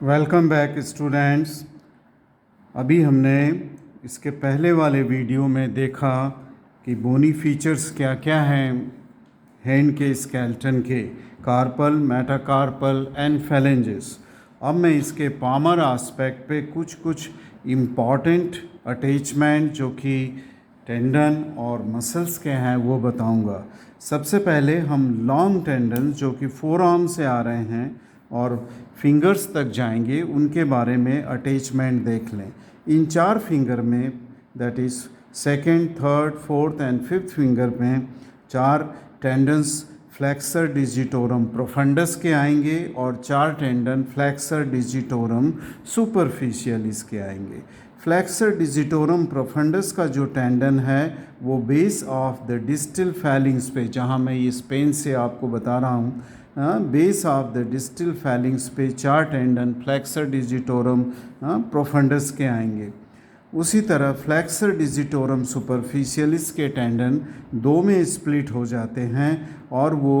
Welcome back students. अभी हमने इसके पहले वाले वीडियो में देखा कि बोनी फीचर्स क्या क्या हैं हैंड के स्केलेटन के, कार्पल, मेटाकार्पल एंड फेलेंजेस। अब मैं इसके पामर एस्पेक्ट पे कुछ इम्पॉर्टेंट अटैचमेंट जो कि टेंडन और मसल्स के हैं वो बताऊंगा। सबसे पहले हम लॉन्ग टेंडन जो कि फोर आर्म से आ रहे हैं और फिंगर्स तक जाएंगे उनके बारे में अटैचमेंट देख लें। इन चार फिंगर में, that is second, third, fourth and fifth finger में चार टेंडन्स फ्लेक्सर डिजिटोरम प्रोफंडस के आएंगे और चार टेंडन फ्लेक्सर डिजिटोरम सुपरफिशियलिस के आएंगे। फ्लेक्सर डिजिटोरम प्रोफंडस का जो टेंडन है वो base of the distal feelings पे, जहाँ मैं इस पेन से आपको बता रहा हूँ, base of the distal feelings पे चार टेंडन फ्लेक्सर डिजिटोरम प्रोफंडस के आएंगे। उसी तरह फ्लेक्सर डिजिटोरम सुपरफिशियलिस के टेंडन दो में स्प्लिट हो जाते हैं और वो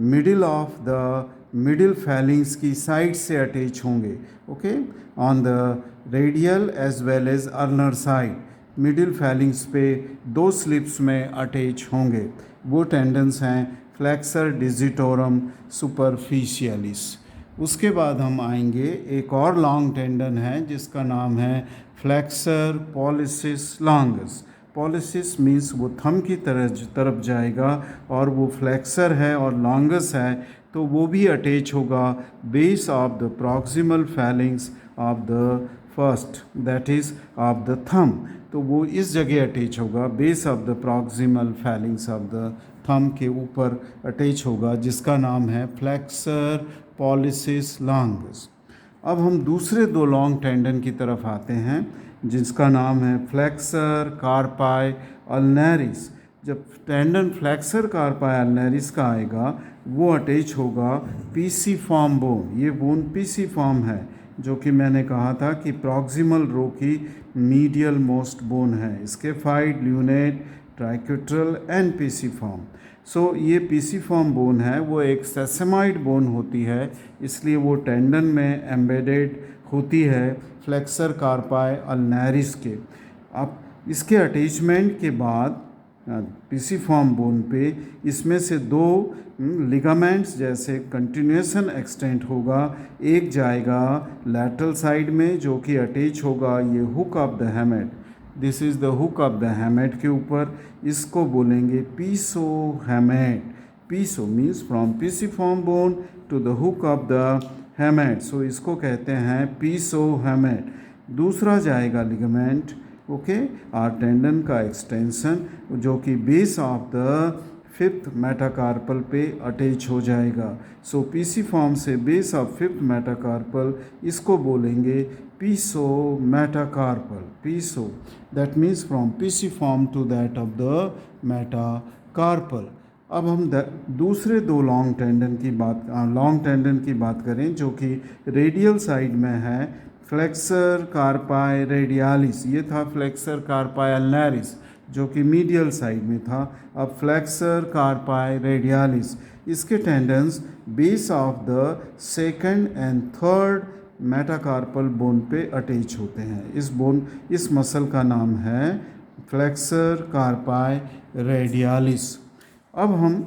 middle of the middle phalanges की साइड से अटैच होंगे, okay, on the radial as well as ulnar side. Middle phalanges पे दो स्लिप्स में अटैच होंगे। वो टेंडन्स हैं फ्लेक्सर डिजिटोरम सुपरफिशियलिस। उसके बाद हम आएंगे, एक और लॉन्ग टेंडन है जिसका नाम है flexor pollicis longus. Pollicis means वो थंब की तरफ जाएगा और वो फ्लेक्सर है, और लॉन्गस है तो वो भी अटैच होगा base of the proximal phalanges of the first, that is of the thumb. तो वो इस जगह अटैच होगा, base of the proximal phalanges of the thumb के ऊपर अटैच होगा, जिसका नाम है फ्लेक्सर पॉलिसिस लॉन्गस। अब हम दूसरे दो लॉन्ग टेंडन की तरफ आते हैं जिसका नाम है फ्लेक्सर कार्पाई अल्नेरिस। जब टेंडन फ्लेक्सर कार्पाई अल्नेरिस का आएगा वो अटैच होगा पीसी फॉर्म बोन। ये बोन पीसी फॉर्म है जो कि मैंने कहा था कि प्रॉक्सिमल रो की मीडियल मोस्ट बोन है, scaphoid, lunate, triquetral and pisiform. So ये पीसी फॉर्म बोन है, वो एक सेसेमाइड बोन होती है, इसलिए वो टेंडन में एम्बेडेड होती है फ्लेक्सर कार्पाई अल्नेरिस के। अब इसके अटैचमेंट के बाद पीसी फॉर्म बोन पे इसमें से दो लिगामेंट्स जैसे कंटिन्यूएशन एक्सटेंट होगा। एक जाएगा लैटरल साइड में जो कि अटैच होगा ये hook of the hamate, this is the hook of the hamate के ऊपर। इसको बोलेंगे pisohamate. Piso means from pisiform bone to the hook of the hamate, so इसको कहते हैं पीसो हैमेट। दूसरा जाएगा लिगामेंट, ओके, और टेंडन का एक्सटेंशन जो कि base of the fifth metacarpal पे अटैच हो जाएगा। सो पीसी फॉर्म से बेस ऑफ फिफ्थ मेटाकार्पल, इसको बोलेंगे पीसो metacarpal. पीसो that means from pisiform to that of the metacarpal. अब हम दूसरे दो लॉन्ग टेंडन की बात करें जो कि रेडियल साइड में है, फ्लेक्सर कार्पाई रेडियालिस। ये था फ्लेक्सर कार्पाई अल्नेरिस जो कि मीडियल साइड में था। अब फ्लेक्सर कार्पाई रेडियालिस, इसके tendons base of the second and third metacarpal bone पे अटैच होते हैं। इस मसल का नाम है फ्लेक्सर कार्पाई रेडियालिस। अब हम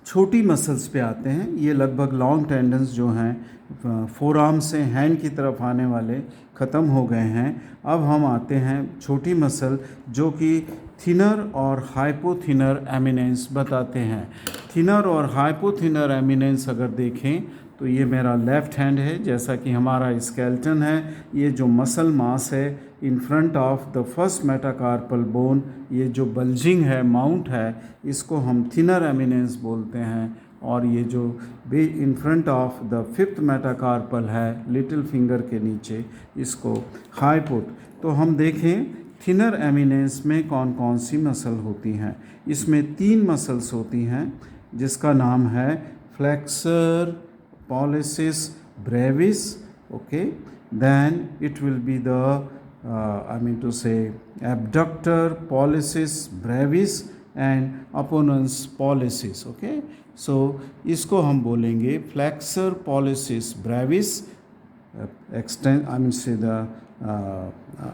छोटी मसल्स पे आते हैं। ये लगभग लॉन्ग टेंडन्स जो हैं फोर आर्म से हैंड की तरफ आने वाले ख़त्म हो गए हैं। अब हम आते हैं छोटी मसल जो कि थिनर और हाइपोथिनर एमिनेंस बताते हैं। थिनर और हाइपोथिनर एमिनेंस अगर देखें तो ये मेरा लेफ़्ट हैंड है, जैसा कि हमारा स्केलेटन है। ये जो मसल मास है in front of the first metacarpal bone, ये जो बल्जिंग है, माउंट है, इसको हम थिनर एमिनेंस बोलते हैं। और ये जो in front of the fifth metacarpal है लिटिल फिंगर के नीचे, इसको हाइपोट। तो हम देखें थिनर एमिनेंस में कौन कौन सी मसल होती हैं। इसमें तीन मसल्स होती हैं जिसका नाम है flexor pollicis brevis, okay, then it will be the abductor pollicis brevis and opponens pollicis, okay. So इसको हम बोलेंगे flexor pollicis brevis extend, I mean say the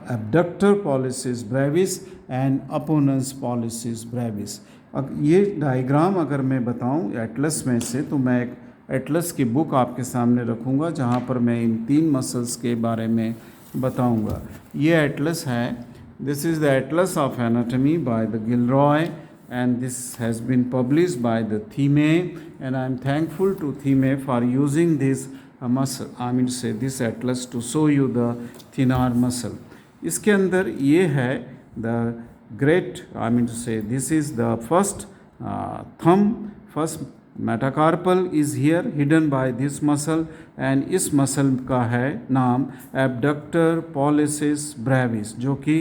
abductor pollicis brevis and opponens pollicis brevis. अब ये diagram अगर मैं बताऊं Atlas में से, तो मैं एक एटलस की बुक आपके सामने रखूंगा जहां पर मैं इन तीन मसल्स के बारे में बताऊंगा. ये एटलस है. This is the Atlas of anatomy by the Gilroy, and this has been published by the Thieme, and I am thankful to Thieme for using this muscle, I mean say this atlas to show you the thenar muscle. इसके अंदर ये है the great, I mean to say this is the first thumb, first metacarpal is here hidden by this muscle, and इस muscle का है नाम abductor pollicis brevis, जो कि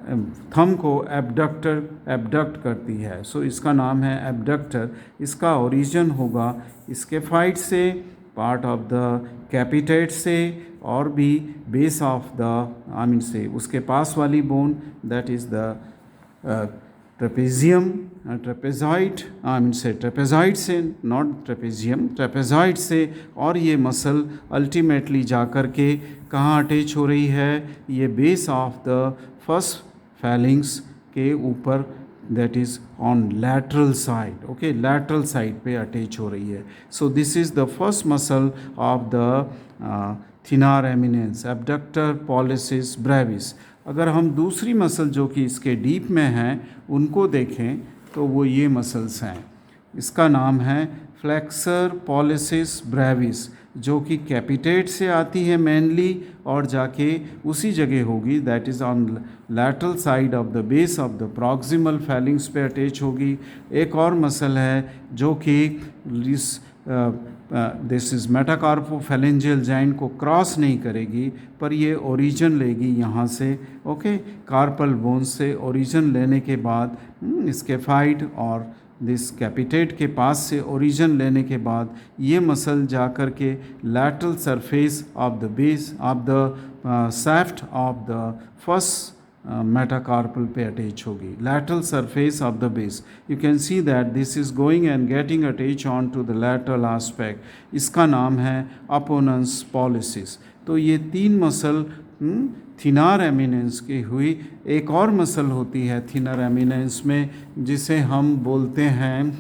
थम को एबडक्ट करती है. सो इसका नाम है एबडक्टर. इसका ओरिजिन होगा स्केफाइड से, पार्ट ऑफ द कैपिटेट से, और भी base of the, I mean से उसके पास वाली bone, that is the trapezium, trapezoid, I mean से ट्रेपेजॉइड से, नॉट ट्रेपेजियम, ट्रेपेजॉइड से. और ये मसल अल्टीमेटली जा कर के कहाँ अटैच हो रही है? ये base of the first phalanges के ऊपर, that is on lateral side. Okay, lateral side पे अटैच हो रही है. So this is the first muscle of the thenar eminence, abductor pollicis brevis. अगर हम दूसरी मसल जो कि इसके डीप में हैं उनको देखें तो वो ये मसल्स हैं. इसका नाम है फ्लेक्सर पॉलिसिस ब्रेविस, जो कि कैपिटेट से आती है मेनली और जाके उसी जगह होगी, that is on lateral side of the base of the proximal phalanges पे अटैच होगी. एक और मसल है जो कि दिस इज़ मेटाकार्पोफैलेंजियल जॉइंट को क्रॉस नहीं करेगी, पर ये ओरिजिन लेगी यहाँ से. ओके, कार्पल बोन से ओरिजिन लेने के बाद स्केफाइड और दिस कैपिटेट के पास से ओरिजिन लेने के बाद ये मसल जा कर के lateral surface of the base of the shaft of the first metacarpal पे अटैच होगी. Lateral surface of the base, you can see that this is going and getting attach on to the lateral aspect. इसका नाम है अपोनेंस pollicis. तो ये तीन muscle थिनार eminence की हुई. एक और मसल होती है थिनर एमिनेंस में जिसे हम बोलते हैं,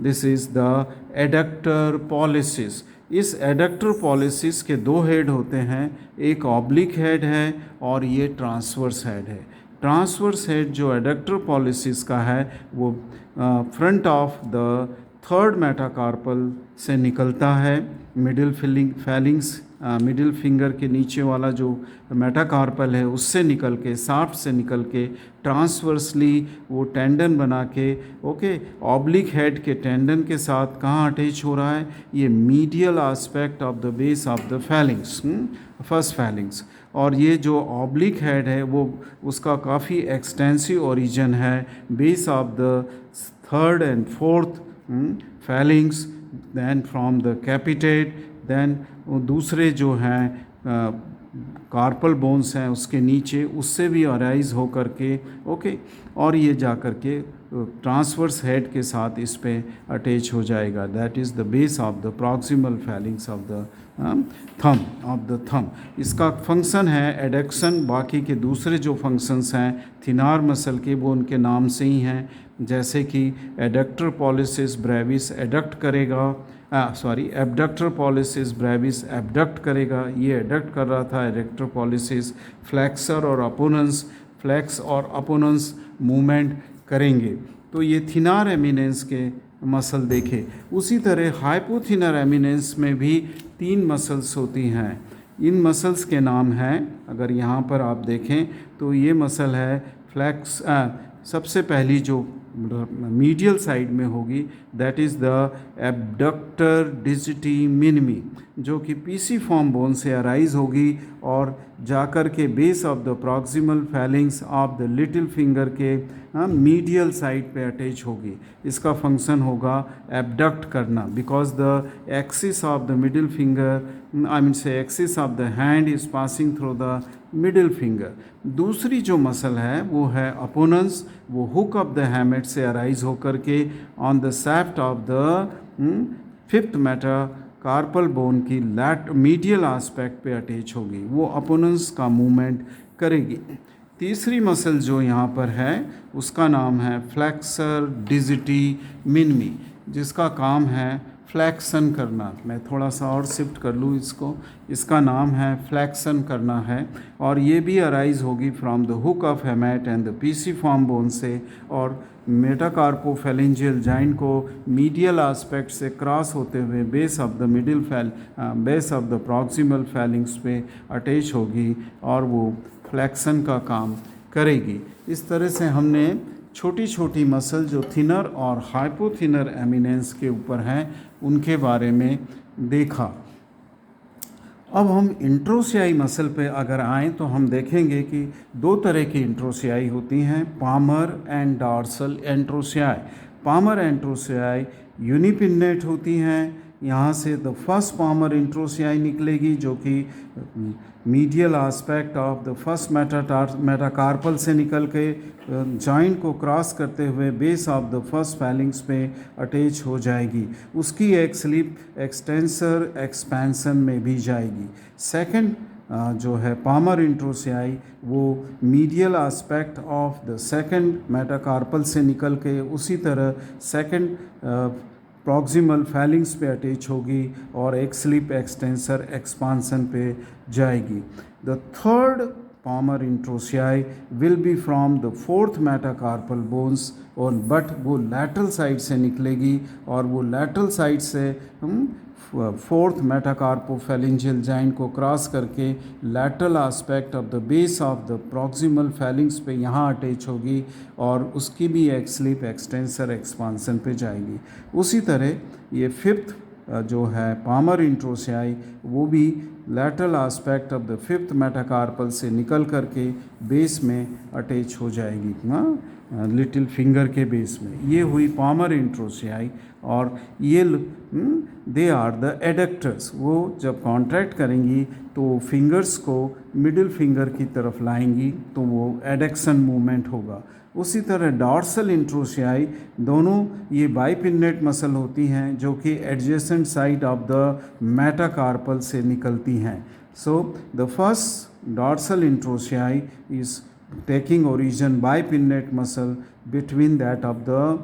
this is the adductor pollicis. इस एडक्टर पॉलिसिस के दो हेड होते हैं, एक ऑब्लिक हेड है और ये ट्रांसवर्स हेड है. ट्रांसवर्स हेड जो एडक्टर पॉलिसिस का है वो front of the third metacarpal से निकलता है. मिडिल फैलिंग्स, मिडिल फिंगर के नीचे वाला जो मेटाकार्पल है उससे निकल के, शाफ्ट से निकल के ट्रांसवर्सली वो टेंडन बना के, ओके, ऑब्लिक हेड के टेंडन के साथ कहाँ अटैच हो रहा है? ये medial aspect of the base of the phalanges, first phalanges. और ये जो ऑब्लिक हेड है वो उसका काफ़ी एक्सटेंसिव ओरिजिन है, base of the third and fourth phalanges, then from the capitate, then दूसरे जो हैं कार्पल बोन्स हैं उसके नीचे, उससे भी अराइज हो कर के, ओके, और ये जा कर के ट्रांसवर्स हेड के साथ इस पे अटैच हो जाएगा. That is the base of the proximal phalanges of the thumb. इसका फंक्शन है एडक्शन. बाकी के दूसरे जो फंक्शंस हैं थिनार मसल के वो उनके नाम से ही हैं, जैसे कि एडक्टर पॉलिसिस ब्रेविस एडक्ट करेगा, एबडक्टर पॉलिसिस ब्रेविस एबडक्ट करेगा, ये एडक्ट कर रहा था. एडक्टर पॉलिसिस फ्लेक्सर और अपोनेंस, फ्लेक्स और अपोनेंस मूवमेंट करेंगे. तो ये थिनार एमिनेंस के मसल देखे. उसी तरह हाइपोथिनर एमिनेंस में भी तीन मसल्स होती हैं. इन मसल्स के नाम हैं, अगर यहाँ पर आप देखें तो ये मसल है फ्लेक्स, सबसे पहली जो मीडियल साइड में होगी that is the abductor digiti minimi, जो कि पीसी फॉर्म बोन से अराइज होगी और जाकर के base of the proximal phalanges of the little finger के मीडियल साइड पे अटैच होगी. इसका फंक्शन होगा एबडक्ट करना, because the axis of the middle finger, I mean say axis of the hand is passing through the middle finger. दूसरी जो muscle है वो है अपोनेंस, वो हुक ऑफ द हैमेट से अराइज होकर के on the shaft of the fifth carpal bone की मीडियल एस्पेक्ट पे अटैच होगी, वो अपोनेंस का मूवमेंट करेगी। तीसरी मसल जो यहाँ पर है उसका नाम है फ्लेक्सर डिजिटी मिनिमी, जिसका काम है फ्लैक्सन करना। मैं थोड़ा सा और शिफ्ट कर लूँ इसको, इसका नाम है फ्लैक्सन करना है, और ये भी अराइज होगी from the hook of hamate and the pisiform bone से, और मेटाकार्पोफेलेंजियल जॉइंट को मीडियल एस्पेक्ट से क्रॉस होते हुए base of the proximal phalanges पे अटैच होगी और वो फ्लैक्सन का काम करेगी। इस तरह से हमने छोटी छोटी मसल जो थिनर और हाइपोथिनर एमिनेंस के ऊपर हैं उनके बारे में देखा। अब हम इंट्रोसियाई मसल पे अगर आएँ तो हम देखेंगे कि दो तरह की इंट्रोसियाई होती हैं, पामर एंड डॉर्सल इंट्रोसियाई। पामर इंट्रोसियाई यूनिपिन्नेट होती हैं। यहाँ से द फर्स्ट पामर इंट्रोसियाई निकलेगी जो कि medial aspect of the first metacarpal से निकल के जॉइंट को क्रॉस करते हुए base of the first feelings पे अटैच हो जाएगी। उसकी एक स्लिप एक्सटेंसर एक्सपेंसन में भी जाएगी। सेकंड जो है पामर इंट्रोसियाई, वो medial aspect of the second metacarpal से निकल के उसी तरह सेकंड प्रॉक्सिमल फैलिंग्स पे अटैच होगी और एक स्लिप एक्सटेंसर एक्सपांसन पे जाएगी। The third palmar interossei will be from the fourth metacarpal bones, और बट वो लैटरल साइड से निकलेगी और वो लैटरल साइड से फोर्थ मेटाकार्पोफेलेंजियल जॉइंट को क्रॉस करके lateral aspect of the base of the proximal phalanges पे यहाँ अटैच होगी और उसकी भी एक स्लिप एक्सटेंसर एक्सपांसन पे जाएगी। उसी तरह ये फिफ्थ जो है पामर इंट्रोसियाई, वो भी lateral aspect of the fifth metacarpal से निकल करके बेस में अटैच हो जाएगी, लिटिल फिंगर के बेस में। ये हुई पामर इंट्रोसियाई, और ये दे आर द एडक्टर्स। वो जब कॉन्ट्रैक्ट करेंगी तो फिंगर्स को मिडिल फिंगर की तरफ लाएंगी तो वो एडक्शन मूवमेंट होगा। उसी तरह डॉर्सल इंट्रोसियाई, दोनों ये बाइपिन्नेट मसल होती हैं जो कि adjacent side of the metacarpal से निकलती हैं। So the first dorsal interossei is taking origin bipinnate muscle between that of the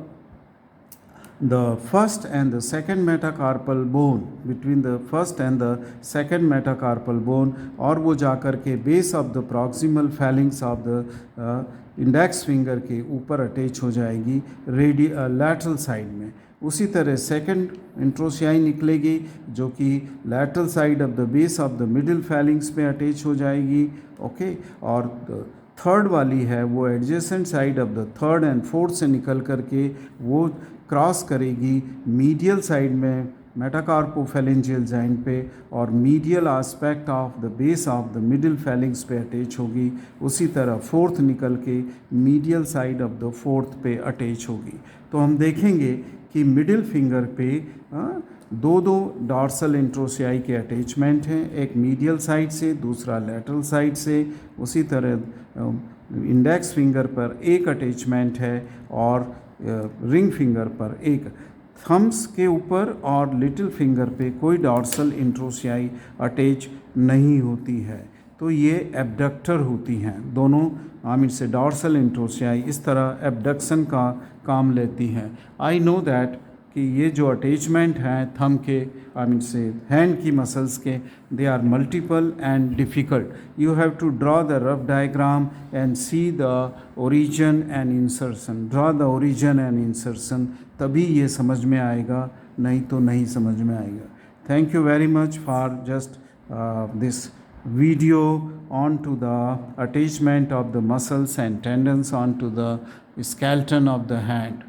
first and the second metacarpal bone, between the first and the second metacarpal bone, और वो जाकर के base of the proximal phalanx of the index finger के ऊपर attach हो जाएगी lateral side में। उसी तरह सेकंड इंट्रोसियाई निकलेगी जो कि lateral side of the base of the middle phalanx पे अटैच हो जाएगी, ओके। और थर्ड वाली है वो adjacent side of the third and fourth से निकल करके वो क्रॉस करेगी मीडियल साइड में मेटाकार्पोफेलेंजियल जॉइंट पे और medial aspect of the base of the middle phalanges पे अटैच होगी। उसी तरह फोर्थ निकल के medial side of the fourth पे अटैच होगी। तो हम देखेंगे कि मिडिल फिंगर पे दो डॉर्सल इंट्रोसियाई के अटैचमेंट हैं, एक मीडियल साइड से, दूसरा लैटरल साइड से। उसी तरह इंडेक्स फिंगर पर एक अटैचमेंट है और रिंग फिंगर पर एक। थम्स के ऊपर और लिटिल फिंगर पे कोई डॉर्सल इंट्रोसियाई अटैच नहीं होती है। तो ये एब्डक्टर होती हैं दोनों, से डॉर्सल इंट्रोसियाई इस तरह एब्डक्शन का काम लेती हैं। आई नो दैट कि ये जो अटैचमेंट हैं थंब के से हैंड की मसल्स के, they are multiple and difficult. You have to draw the rough diagram and see the origin and insertion. Draw the origin and insertion, तभी ये समझ में आएगा, नहीं तो नहीं समझ में आएगा। Thank you very much for just this video on to the attachment of the muscles and tendons onto the skeleton of the hand.